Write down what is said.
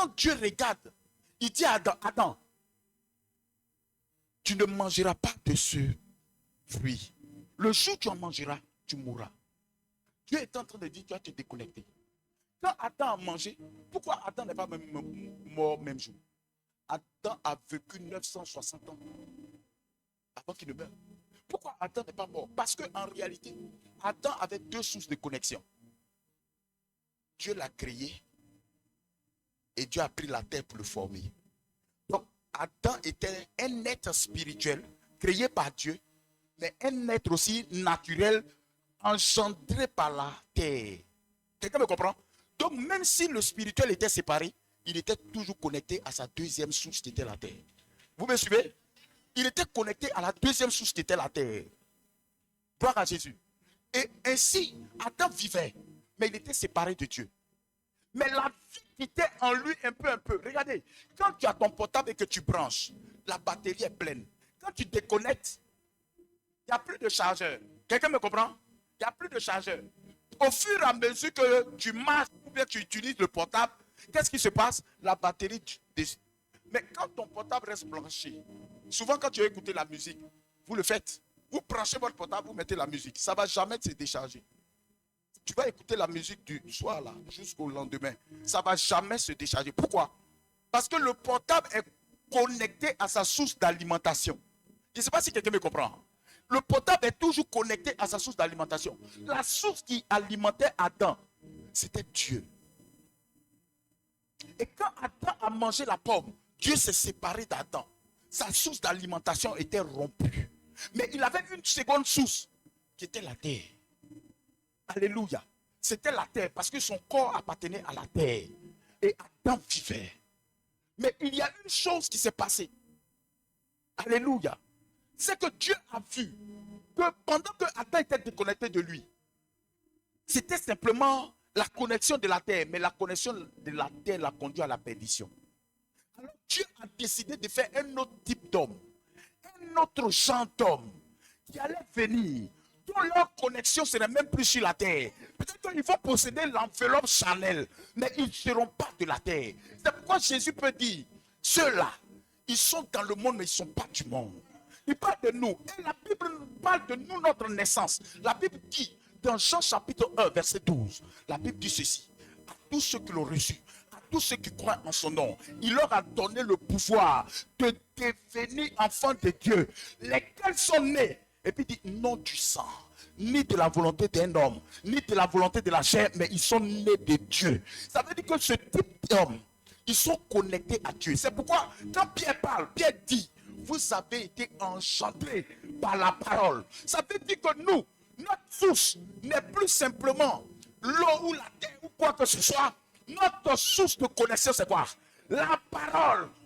Quand Dieu regarde, il dit à Adam, Adam, tu ne mangeras pas de ce fruit. Le jour où tu en mangeras, tu mourras. Dieu est en train de dire, tu vas te déconnecter. Quand Adam a mangé, pourquoi Adam n'est pas mort même jour? Adam a vécu 960 ans avant qu'il ne meure. Pourquoi Adam n'est pas mort? Parce qu'en réalité, Adam avait deux sources de connexion. Dieu l'a créé et Dieu a pris la terre pour le former. Donc, Adam était un être spirituel créé par Dieu, mais un être aussi naturel engendré par la terre. Quelqu'un me comprend? Donc, même si le spirituel était séparé, il était toujours connecté à sa deuxième source qui était la terre. Vous me suivez? Il était connecté à la deuxième source qui était la terre. Gloire à Jésus. Et ainsi, Adam vivait, mais il était séparé de Dieu. Mais la vie qui était en lui un peu. Regardez, quand tu as ton portable et que tu branches, la batterie est pleine. Quand tu déconnectes, il n'y a plus de chargeur. Quelqu'un me comprend? Il n'y a plus de chargeur. Au fur et à mesure que tu marches ou bien tu utilises le portable, qu'est-ce qui se passe? La batterie. Mais quand ton portable reste branché, souvent quand tu veux écouter la musique, vous le faites. Vous branchez votre portable, vous mettez la musique. Ça ne va jamais se décharger. Tu vas écouter la musique du soir là jusqu'au lendemain. Ça ne va jamais se décharger. Pourquoi? Parce que le portable est connecté à sa source d'alimentation. Je ne sais pas si quelqu'un me comprend. Le portable est toujours connecté à sa source d'alimentation. La source qui alimentait Adam, c'était Dieu. Et quand Adam a mangé la pomme, Dieu s'est séparé d'Adam. Sa source d'alimentation était rompue. Mais il avait une seconde source qui était la terre. Alléluia. C'était la terre parce que son corps appartenait à la terre. Et Adam vivait. Mais il y a une chose qui s'est passée. Alléluia. C'est que Dieu a vu que pendant que Adam était déconnecté de lui, c'était simplement la connexion de la terre. Mais la connexion de la terre l'a conduit à la perdition. Alors Dieu a décidé de faire un autre type d'homme. Un autre genre d'homme qui allait venir. Dont leur connexion serait même plus sur la terre. Peut-être qu'ils vont posséder l'enveloppe charnelle, mais ils ne seront pas de la terre. C'est pourquoi Jésus peut dire, ceux-là, ils sont dans le monde, mais ils ne sont pas du monde. Il parle de nous. Et la Bible parle de nous, notre naissance. La Bible dit, dans Jean chapitre 1, verset 12, la Bible dit ceci, à tous ceux qui l'ont reçu, à tous ceux qui croient en son nom, il leur a donné le pouvoir de devenir enfants de Dieu, lesquels sont nés. Et puis il dit, non du sang, ni de la volonté d'un homme, ni de la volonté de la chair, mais ils sont nés de Dieu. Ça veut dire que ce type d'homme, ils sont connectés à Dieu. C'est pourquoi, quand Pierre parle, Pierre dit, vous avez été engendrés par la parole. Ça veut dire que nous, notre source n'est plus simplement l'eau ou la terre ou quoi que ce soit. Notre source de connaissance, c'est quoi? La parole.